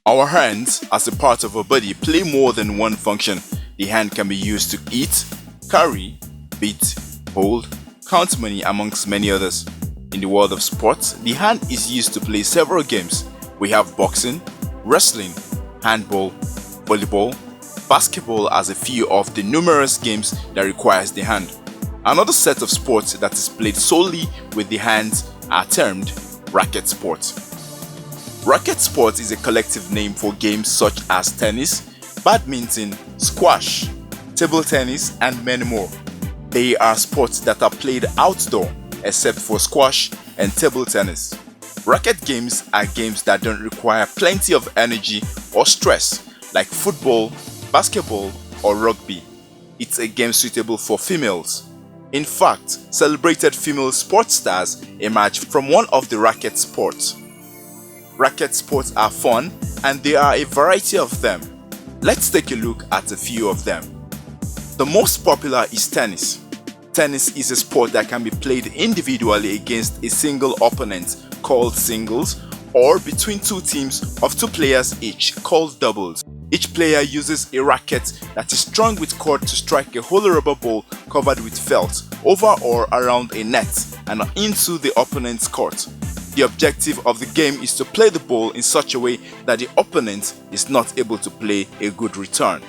Our hands, as a part of our body, play more than one function. The hand can be used to eat, carry, beat, hold, count money, amongst many others. In the world of sports, the hand is used to play several games. We have boxing, wrestling, handball, volleyball, basketball as a few of the numerous games that requires the hand. Another set of sports that is played solely with the hands are termed racket sports. Racket sports is a collective name for games such as tennis, badminton, squash, table tennis, and many more. They are sports that are played outdoor, except for squash and table tennis. Racket games are games that don't require plenty of energy or stress, like football, basketball, or rugby. It's a game suitable for females. In fact, celebrated female sports stars emerged from one of the racket sports. Racket sports are fun, and there are a variety of them. Let's take a look at a few of them. The most popular is tennis. Tennis is a sport that can be played individually against a single opponent called singles, or between two teams of two players each called doubles. Each player uses a racket that is strung with cord to strike a hollow rubber ball covered with felt over or around a net and into the opponent's court. The objective of the game is to play the ball in such a way that the opponent is not able to play a good return.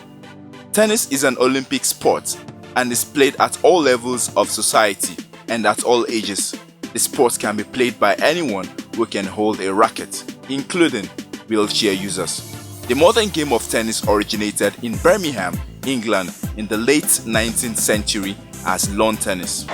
Tennis is an Olympic sport and is played at all levels of society and at all ages. The sport can be played by anyone who can hold a racket, including wheelchair users. The modern game of tennis originated in Birmingham, England in the late 19th century as lawn tennis.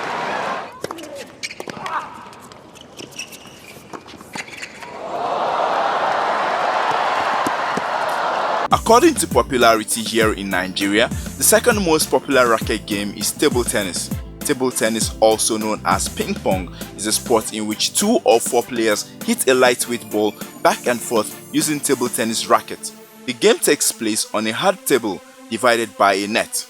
According to popularity here in Nigeria, the second most popular racket game is table tennis. Table tennis, also known as ping pong, is a sport in which 2 or 4 players hit a lightweight ball back and forth using table tennis racket. The game takes place on a hard table divided by a net.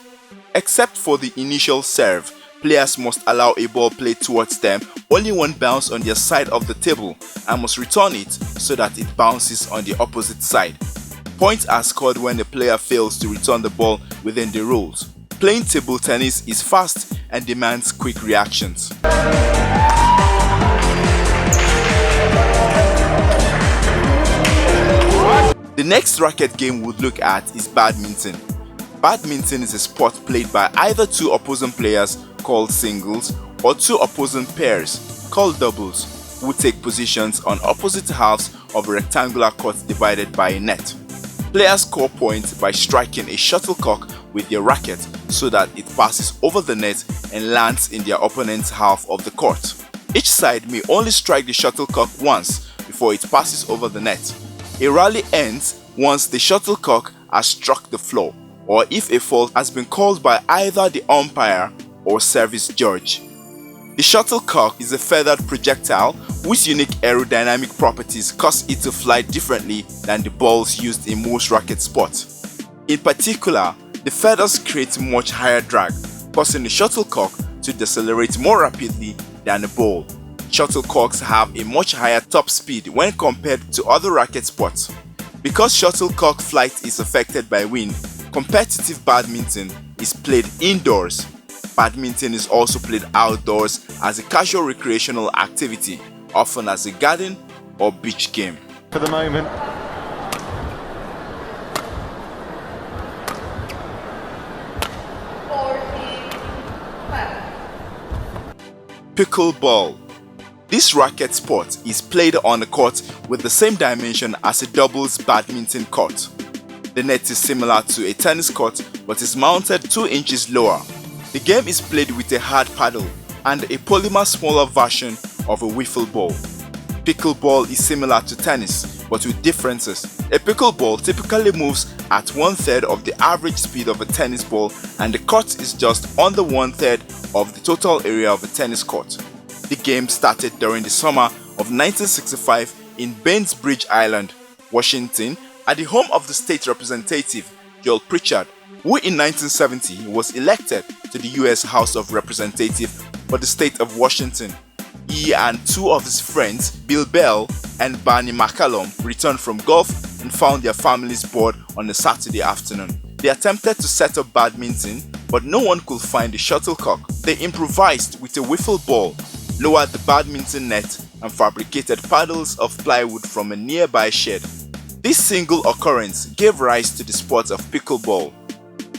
Except for the initial serve, players must allow a ball played towards them only one bounce on their side of the table and must return it so that it bounces on the opposite side. Points are scored when the player fails to return the ball within the rules. Playing table tennis is fast and demands quick reactions. The next racket game we'll look at is badminton. Badminton is a sport played by either 2 opposing players called singles or 2 opposing pairs called doubles who take positions on opposite halves of a rectangular court divided by a net. Players score points by striking a shuttlecock with their racket so that it passes over the net and lands in their opponent's half of the court. Each side may only strike the shuttlecock once before it passes over the net. A rally ends once the shuttlecock has struck the floor, or if a fault has been called by either the umpire or service judge. The shuttlecock is a feathered projectile whose unique aerodynamic properties cause it to fly differently than the balls used in most racket sports. In particular, the feathers create much higher drag, causing the shuttlecock to decelerate more rapidly than the ball. Shuttlecocks have a much higher top speed when compared to other racket sports. Because shuttlecock flight is affected by wind, competitive badminton is played indoors. Badminton is also played outdoors as a casual recreational activity, often as a garden or beach game. For the moment. Pickleball. This racket sport is played on a court with the same dimension as a doubles badminton court. The net is similar to a tennis court but is mounted 2 inches lower. The game is played with a hard paddle and a polymer smaller version of a wiffle ball. Pickleball is similar to tennis but with differences. A pickleball typically moves at 1/3 of the average speed of a tennis ball, and the court is just under 1/3 of the total area of a tennis court. The game started during the summer of 1965 in Bainbridge Island, Washington, at the home of the state representative Joel Pritchard, who in 1970 was elected to the US House of Representatives for the state of Washington. He and 2 of his friends, Bill Bell and Barney McCallum, returned from golf and found their families bored on a Saturday afternoon. They attempted to set up badminton, but no one could find the shuttlecock. They improvised with a wiffle ball, lowered the badminton net, and fabricated paddles of plywood from a nearby shed. This single occurrence gave rise to the sport of pickleball.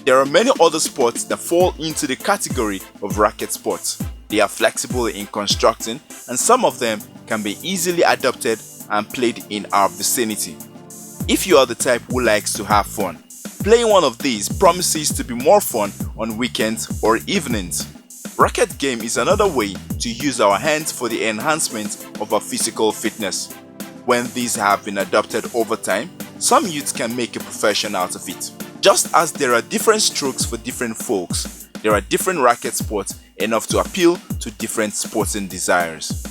There are many other sports that fall into the category of racket sports. They are flexible in constructing, and some of them can be easily adopted and played in our vicinity. If you are the type who likes to have fun, playing one of these promises to be more fun on weekends or evenings. Racket game is another way to use our hands for the enhancement of our physical fitness. When these have been adopted over time, some youths can make a profession out of it. Just as there are different strokes for different folks, there are different racket sports enough to appeal to different sporting desires.